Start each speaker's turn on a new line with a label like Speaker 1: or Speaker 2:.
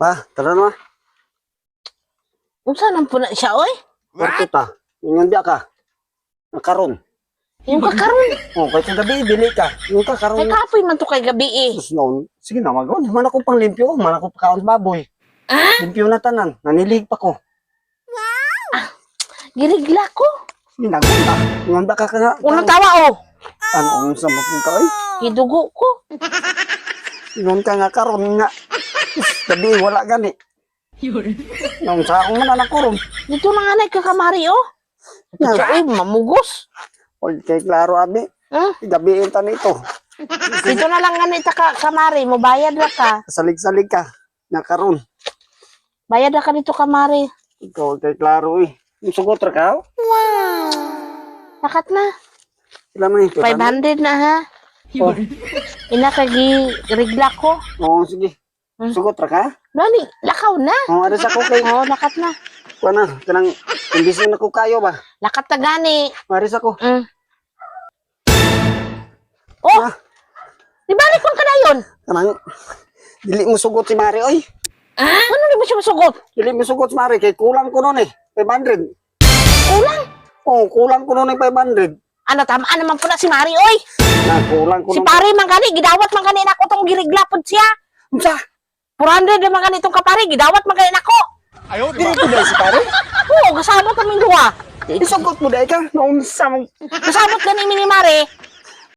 Speaker 1: Pa, tara na.
Speaker 2: Unsa nang puna siya oy?
Speaker 1: Porto ta. Ingon dia ka. Nakaron.
Speaker 2: Yung kakaron.
Speaker 1: Oh, kay sa gabi dili ka. Yung
Speaker 2: Kay
Speaker 1: kakaron.
Speaker 2: kapoy man to kay gabi eh.
Speaker 1: Sus noon. Sige na magon. Man ako pang limpyo, man ako pagkaon sa baboy. Limpyo na tanan. Nanilig pa ko.
Speaker 2: Girigla ko.
Speaker 1: Ginagod ta. Ingon ba ka ka?
Speaker 2: Unang tawa oh.
Speaker 1: Ano sa mo ka oy?
Speaker 2: Gidugo ko.
Speaker 1: Ingon ka nga karon nga. Gabi wala gani. Nung sa akong man anak ko ron.
Speaker 2: Dito na nga na kakamari oh. Siya oy mamugos.
Speaker 1: Oy, kay klaro abi.
Speaker 2: Hmm?
Speaker 1: Gabi ta nito.
Speaker 2: Dito na lang nga na kamari mo bayad ra ka.
Speaker 1: Salig-salig ka. Nga karon.
Speaker 2: Bayad ra ka dito kamari.
Speaker 1: Ikaw kay klaro eh. Yung sugot ra ka?
Speaker 2: Sakat na.
Speaker 1: Sila man ito.
Speaker 2: 500 na ha.
Speaker 1: Oh,
Speaker 2: Ina kagi rigla ko.
Speaker 1: oh, sige. Sugot ra ka?
Speaker 2: Nani, lakaw na.
Speaker 1: Oh, aras ako kay
Speaker 2: Oh, lakat na.
Speaker 1: kuha na. Kanang kondisyon ako kayo ba?
Speaker 2: Lakat na gani.
Speaker 1: Aras ako.
Speaker 2: Mm. Oh,
Speaker 1: Ah,
Speaker 2: di balik man ka na yun.
Speaker 1: kanang dili mo sugot si Mari oy.
Speaker 2: Ano di mo siya masugot?
Speaker 1: Dili mo sugot si Mari kay kulang ko noon eh. 500.
Speaker 2: Kulang.
Speaker 1: Oh, kulang ko noon eh 500.
Speaker 2: Ano, tamaan naman po na si Mari, oy.
Speaker 1: Na kulang ko
Speaker 2: Si
Speaker 1: noon.
Speaker 2: pare man gani, gidawat man gani nako tong girigla pod siya.
Speaker 1: Unsa?
Speaker 2: 400 naman gani itong kapare, gidawat man gani nako.
Speaker 1: Dili ko dai si pare.
Speaker 2: Oo, kasabot kaming duha.
Speaker 1: Isugot mo dai ka. Naunsa mo.
Speaker 2: Kasabot gani mi ni Mari.